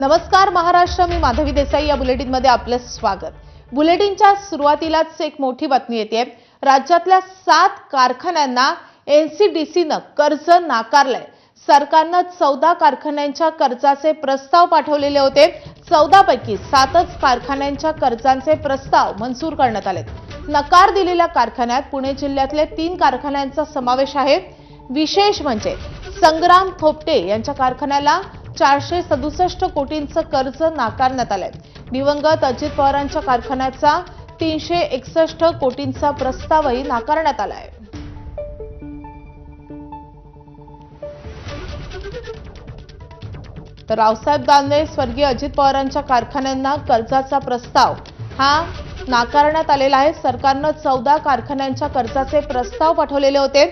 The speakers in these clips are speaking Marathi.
नमस्कार महाराष्ट्र, मी माधवी देसाई या बुलेटिनमध्ये आपलं स्वागत। बुलेटिनच्या सुरुवातीलाच एक मोठी बातमी येते। राज्यातल्या 7 कारखान्यांना एनसीडीसीनं कर्ज नाकारलंय। सरकारनं 14 कारखान्यांच्या कर्जाचे प्रस्ताव पाठवलेले होते। 14 पैकी 7च कारखान्यांच्या कर्जांचे प्रस्ताव मंजूर करण्यात आले। नकार दिलेल्या कारखान्यात पुणे जिल्ह्यातले 3 कारखान्यांचा समावेश आहे। विशेष म्हणजे संग्राम थोपटे यांच्या कारखान्याला 467 कोटींचं कर्ज नाकारण्यात आलंय। दिवंगत अजित पवारांच्या कारखान्याचा 361 कोटींचा प्रस्तावही नाकारण्यात आलाय। तर रावसाहेब दानवे स्वर्गीय अजित पवारांच्या कारखान्यांना कर्जाचा प्रस्ताव हा नाकारण्यात आलेला आहे। सरकारनं 14 कारखान्यांच्या कर्जाचे प्रस्ताव पाठवलेले होते।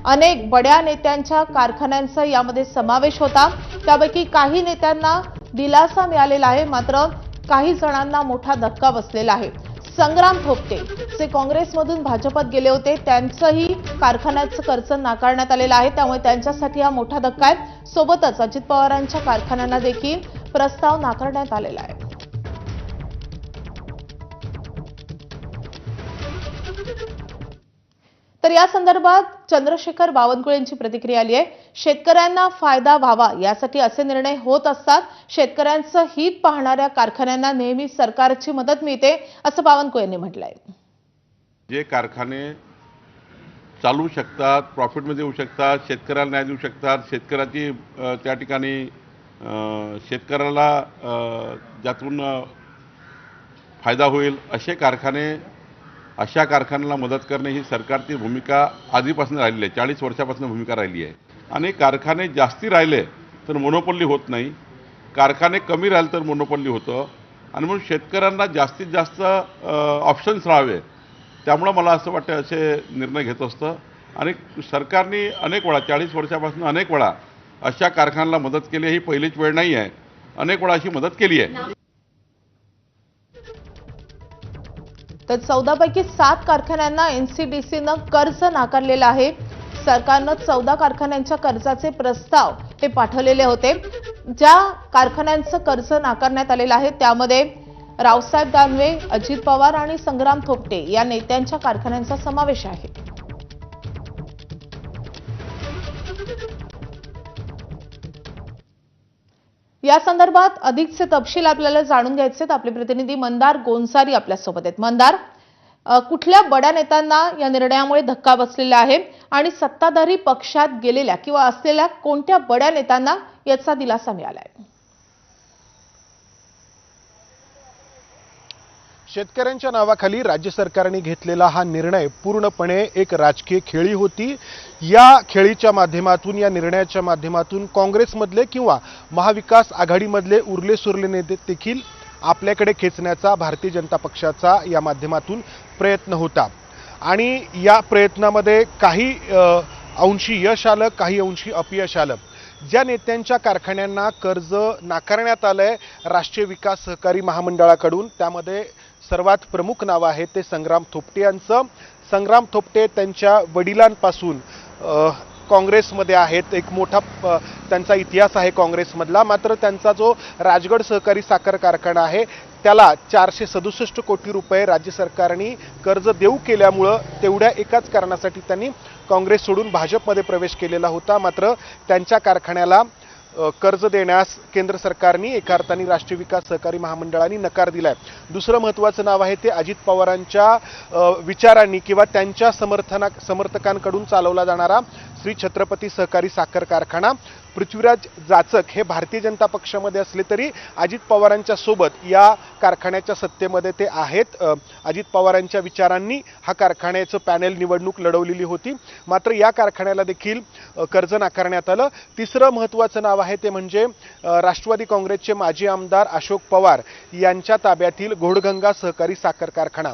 अनेक बड्या नेत्यांच्या कारखान्यांचा यामध्ये समावेश होता। त्यापैकी काही नेत्यांना दिलासा मिळालेला आहे, मात्र काही जणांना मोठा धक्का बसलेला आहे। संग्राम थोपटे जे काँग्रेसमधून भाजपत गेले होते, त्यांचंही कारखान्याचं कर्ज नाकारण्यात आलेलं आहे। त्यामुळे त्यांच्यासाठी हा मोठा धक्का आहे। सोबतच अजित पवारांच्या कारखान्यांना देखील प्रस्ताव नाकारण्यात आलेला आहे। तर या संदर्भात चंद्रशेखर बावनकुळे यांची प्रतिक्रिया आली आहे। शेतकऱ्यांना फायदा व्हावा यासाठी असे निर्णय होत असतात। शेतकऱ्यांचं हित पाहणाऱ्या कारखान्यांना नेहमी सरकारची मदत मिळते, असं बावनकुळे यांनी म्हटलंय। जे कारखाने चालू शकतात, प्रॉफिटमध्ये येऊ शकतात, शेतकऱ्याला न्याय देऊ शकतात, शेतकऱ्याची त्या ठिकाणी शेतकऱ्याला ज्यातून फायदा होईल अशा कारखान्याला मदत करणे ही सरकारची भूमिका आधीपासून राहिली आहे। 40 वर्षापासून भूमिका राहिली आहे। आणि कारखाने जास्ती राहिले तर मोनोपोली होत नाही, कारखाने कमी राहिले तर मोनोपोली होतं। आणि म्हणून शेतकऱ्यांना जास्तीत जास्त ऑप्शन्स राहावे, त्यामुळे मला असं वाटतं असे निर्णय घेत असतं। आणि सरकारने अनेक वेळा 40 वर्षापासून अनेक वेळा अशा कारखान्याला मदत केली, ही पहिलीच वेळ नाही आहे, अनेक वेळा अशी मदत केली आहे। तर 14 पैकी 7 कारखान्यांना एनसीडीसीनं कर्ज नाकारलेलं आहे। सरकारनं 14 कारखान्यांच्या कर्जाचे प्रस्ताव हे पाठवलेले होते। ज्या कारखान्यांचं कर्ज नाकारण्यात आलेलं आहे त्यामध्ये रावसाहेब दानवे, अजित पवार आणि संग्राम थोपटे या नेत्यांच्या कारखान्यांचा समावेश आहे। या संदर्भात अधिकचे तपशील आपल्याला जाणून घ्यायचे आहेत। आपले प्रतिनिधी मंदार गोंसारी आपल्या सोबत आहेत। मंदार, कुठल्या बड्या नेत्यांना या निर्णयामुळे धक्का बसलेला आहे आणि सत्ताधारी पक्षात गेलेल्या किंवा असलेल्या कोणत्या बड्या नेत्यांना याचा दिलासा मिळालाय? शेतकऱ्यांच्या नावाखाली राज्य सरकारने घेतलेला हा निर्णय पूर्णपणे एक राजकीय खेळी होती। या खेळीच्या माध्यमातून, या निर्णयाच्या माध्यमातून काँग्रेसमधले किंवा महाविकास आघाडीमधले उरले सुरले नेते देखील आपल्याकडे खेचण्याचा भारतीय जनता पक्षाचा या माध्यमातून प्रयत्न होता। आणि या प्रयत्नामध्ये काही अंशी यश आलं, काही अंशी अपयश आलं। ज्या नेत्यांच्या कारखान्यांना कर्ज नाकारण्यात आलंय राष्ट्रीय विकास सहकारी महामंडळाकडून, त्यामध्ये सर्वात प्रमुख नाव आहे ते संग्राम थोपटे यांचं। संग्राम थोपटे त्यांच्या वडिलांपासून काँग्रेसमध्ये आहेत, एक मोठा त्यांचा इतिहास आहे काँग्रेसमधला। मात्र त्यांचा जो राजगड सहकारी साखर कारखाना आहे त्याला 467 कोटी रुपये राज्य सरकारने कर्ज देऊ केल्यामुळं तेवढ्या एकाच कारणासाठी त्यांनी काँग्रेस सोडून भाजपमध्ये प्रवेश केलेला होता। मात्र त्यांच्या कारखान्याला कर्ज देण्यास केंद्र सरकारने एका अर्थाने राष्ट्रीय विकास सहकारी महामंडळाने नकार दिलाय। दुसरं महत्त्वाचं नाव आहे ते अजित पवारांच्या विचारांनी किंवा त्यांच्या समर्थकांकडून चालवला जाणारा श्री छत्रपती सहकारी साखर कारखाना। पृथ्वीराज जाचक हे भारतीय जनता पक्षामध्ये असले तरी अजित पवारांच्या सोबत या कारखान्याच्या सत्तेमध्ये ते आहेत। अजित पवारांच्या विचारांनी हा कारखान्याचं पॅनेल निवडणूक लढवलेली होती, मात्र या कारखान्याला देखील कर्ज नाकारण्यात आलं। तिसरं महत्त्वाचं नाव आहे ते म्हणजे राष्ट्रवादी काँग्रेसचे माजी आमदार अशोक पवार यांच्या ताब्यातील घोडगंगा सहकारी साखर कारखाना।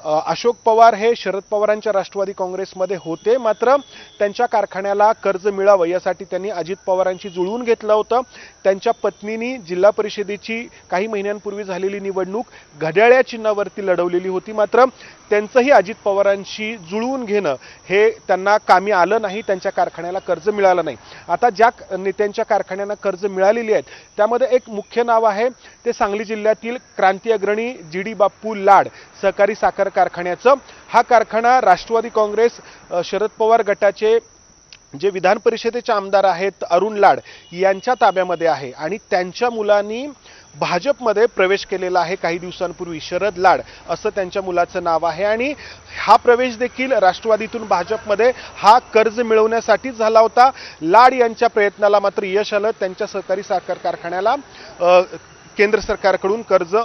अशोक पवार हे शरद पवारांच्या राष्ट्रवादी काँग्रेसमध्ये होते, मात्र त्यांच्या कारखान्याला कर्ज मिळावं यासाठी त्यांनी अजित पवारांची जुळवून घेतलं होतं. त्यांच्या पत्नीनी जिल्हा परिषदेची काही महिन्यांपूर्वी झालेली निवडणूक घड्याळ्या चिन्हावरती लढवलेली होती, मात्र त्यांचंही अजित पवारांशी जुळवून घेणं हे त्यांना कामी आलं नाही, त्यांच्या कारखान्याला कर्ज मिळालं नाही. आता ज्या नेत्यांच्या कारखान्यांना कर्ज मिळालेली आहेत त्यामध्ये एक मुख्य नाव आहे ते सांगली जिल्ह्यातील क्रांती अग्रणी जी.डी. बापू लाड सहकारी साखर कारखान्याचं. हा कारखाना राष्ट्रवादी काँग्रेस शरद पवार गटाचे जे विधान परिषदेचे आमदार आहेत अरुण लाड यांच्या ताब्यामध्ये आहे आणि त्यांच्या मुलांनी भाजपमध्ये प्रवेश केलेला आहे काही दिवसांपूर्वी. शरद लाड असं त्यांच्या मुलाचं नाव आहे आणि हा प्रवेश देखील राष्ट्रवादीतून भाजपमध्ये हा कर्ज मिळवण्यासाठीच झाला होता. लाड यांच्या प्रयत्नाला मात्र यश आलं. त्यांच्या सहकारी साखर कारखान्याला केंद्र सरकारकडून कर्ज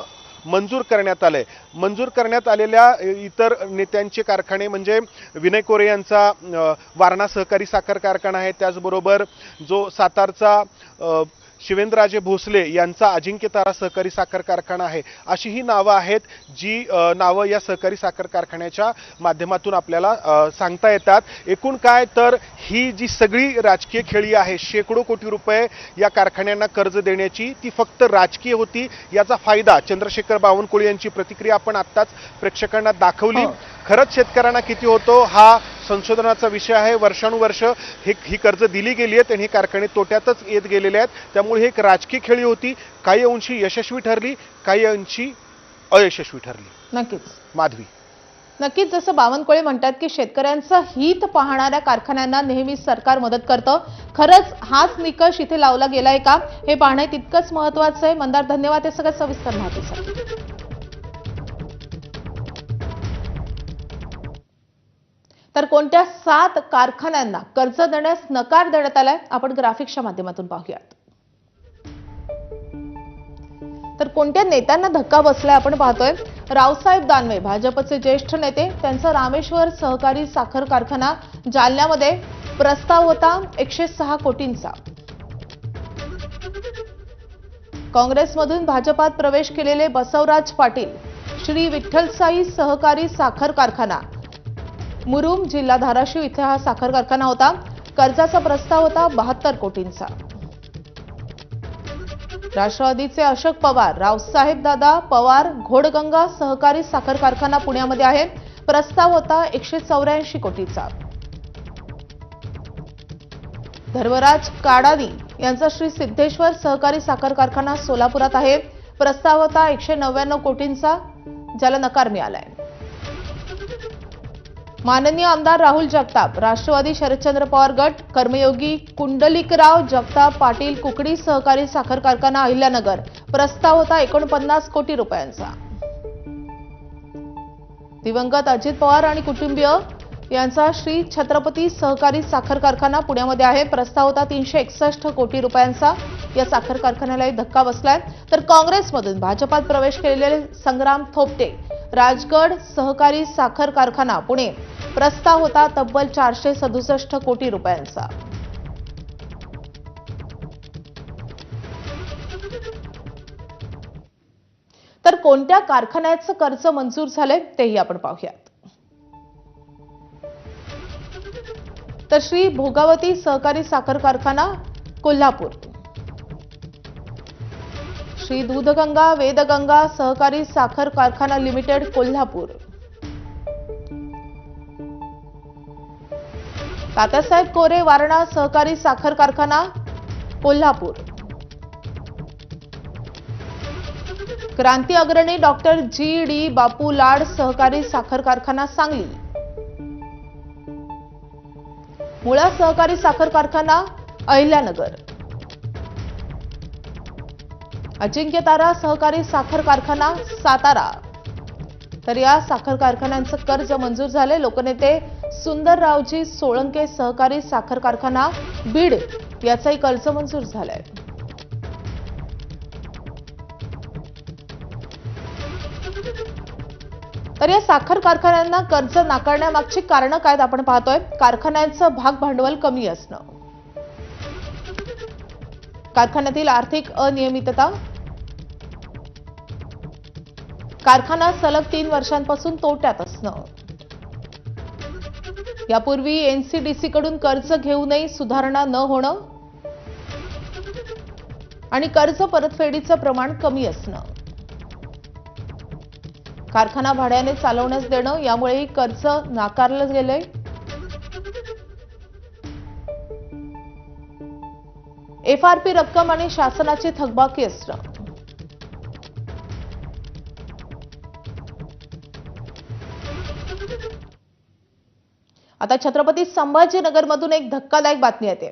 मंजूर करण्यात आले. मंजूर करण्यात आलेल्या इतर नेत्यांचे कारखाने म्हणजे विनय कोरे यांचा वारणा सहकारी साखर कारखाना आहे, त्याचबरोबर जो सातारचा शिवेंद्रराजे भोसले यांचा अजिंक्य तारा सहकारी साखर कारखाना आहे. अशी ही नावं आहेत जी नावं या सहकारी साखर कारखान्याच्या माध्यमातून आपल्याला सांगता येतात. एकूण काय तर ही जी सगळी राजकीय खेळी आहे, शेकडो कोटी रुपये या कारखान्यांना कर्ज देण्याची, ती फक्त राजकीय होती. याचा फायदा चंद्रशेखर बावनकुळे यांची प्रतिक्रिया आपण आत्ताच प्रेक्षकांना दाखवली. खरंच शेतकऱ्यांना किती होतो हा संशोधनाचा विषय आहे. वर्षानुवर्ष ही कर्ज दिली गेली आहेत आणि ही कारखाने तोट्यातच येत गेलेले आहेत. त्यामुळे ही एक राजकीय खेळी होती. काही अंशी यशस्वी ठरली, काही अंशी अयशस्वी ठरली. नक्कीच माधवी, नक्कीच जसं बावनकुळे म्हणतात की शेतकऱ्यांचं हित पाहणाऱ्या कारखान्यांना नेहमी सरकार मदत करतं. खरंच हाच निकष इथे लावला गेलाय का हे पाहणं तितकंच महत्त्वाचं आहे. मंदार, धन्यवाद हे सगळं सविस्तर माहितीसाठी. तर कोणत्या 7 कारखान्यांना कर्ज देण्यास नकार देण्यात आलाय आपण ग्राफिक्सच्या माध्यमातून पाहूयात. तर कोणत्या नेत्यांना धक्का बसलाय आपण पाहतोय. रावसाहेब दानवे भाजपचे ज्येष्ठ नेते, त्यांचा रामेश्वर सहकारी साखर कारखाना जालन्यामध्ये प्रस्ताव होता 106 कोटींचा. काँग्रेसमधून भाजपात प्रवेश केलेले बसवराज पाटील, श्री विठ्ठलसाई सहकारी साखर कारखाना मुरुम जिल्हा धाराशिव इथे हा साखर कारखाना होता. कर्जाचा प्रस्ताव होता 72 कोटींचा. राष्ट्रवादीचे अशोक पवार, रावसाहेब दादा पवार घोडगंगा सहकारी साखर कारखाना पुण्यामध्ये आहे. प्रस्ताव होता 184 कोटीचा. धर्मराज काडादी यांचा श्री सिद्धेश्वर सहकारी साखर कारखाना सोलापुरात आहे. प्रस्ताव होता 199 कोटींचा, ज्याला नकार मिळालाय. माननीय आमदार राहुल जगताप, राष्ट्रवादी शरदचंद्र पवार गट, कर्मयोगी कुंडलिकराव जगताप पाटील कुकडी सहकारी साखर कारखाना अहिल्यानगर. प्रस्ताव होता 49 कोटी रुपयांचा. दिवंगत अजित पवार आणि कुटुंबीय यांचा श्री छत्रपती सहकारी साखर कारखाना पुण्यामध्ये आहे. प्रस्ताव होता 361 कोटी रुपयांचा. या साखर कारखान्यालाही धक्का बसलाय. तर काँग्रेसमधून भाजपात प्रवेश केलेले संग्राम थोपटे, राजगड सहकारी साखर कारखाना पुणे. प्रस्ताव होता तब्बल 467 कोटी रुपयांचा. तर कोणत्या कारखान्याचं कर्ज मंजूर झालंय तेही आपण पाहूयात. तर श्री भोगावती सहकारी साखर कारखाना कोल्हापूर, श्री दूधगंगा वेदगंगा सहकारी साखर कारखाना लिमिटेड कोल्हापूर, तात्यासाहेब कोरे वारणा सहकारी साखर कारखाना कोल्हापूर, क्रांती अग्रणी डॉक्टर जी.डी. बापू लाड सहकारी साखर कारखाना सांगली, मुळा सहकारी साखर कारखाना अहिल्यानगर, अजिंक्य तारा सहकारी साखर कारखाना सातारा. तर या साखर कारखान्यांचं कर्ज मंजूर झाले. लोकनेते सुंदररावजी सोळंके सहकारी साखर कारखाना बीड याचंही कर्ज मंजूर झालंय. तर या साखर कारखान्यांना कर्ज नाकारण्यामागची कारणं काय आपण पाहतोय. कारखान्यांचं भाग भांडवल कमी असणं, कारखान्यातील आर्थिक अनियमितता, कारखाना सलग 3 वर्षांपासून तोट्यात असणं, यापूर्वी एनसीडीसी कडून कर्ज घेऊनही सुधारणा न होणं आणि कर्ज परतफेडीचं प्रमाण कमी असणं, कारखाना भाड्याने चालवण्यास देणं यामुळेही कर्ज नाकारलं गेलंय. FRP रक्कम आणि शासनाची थकबाकी असणं, आता छत्रपती संभाजीनगरमधून एक धक्कादायक बातमी येते.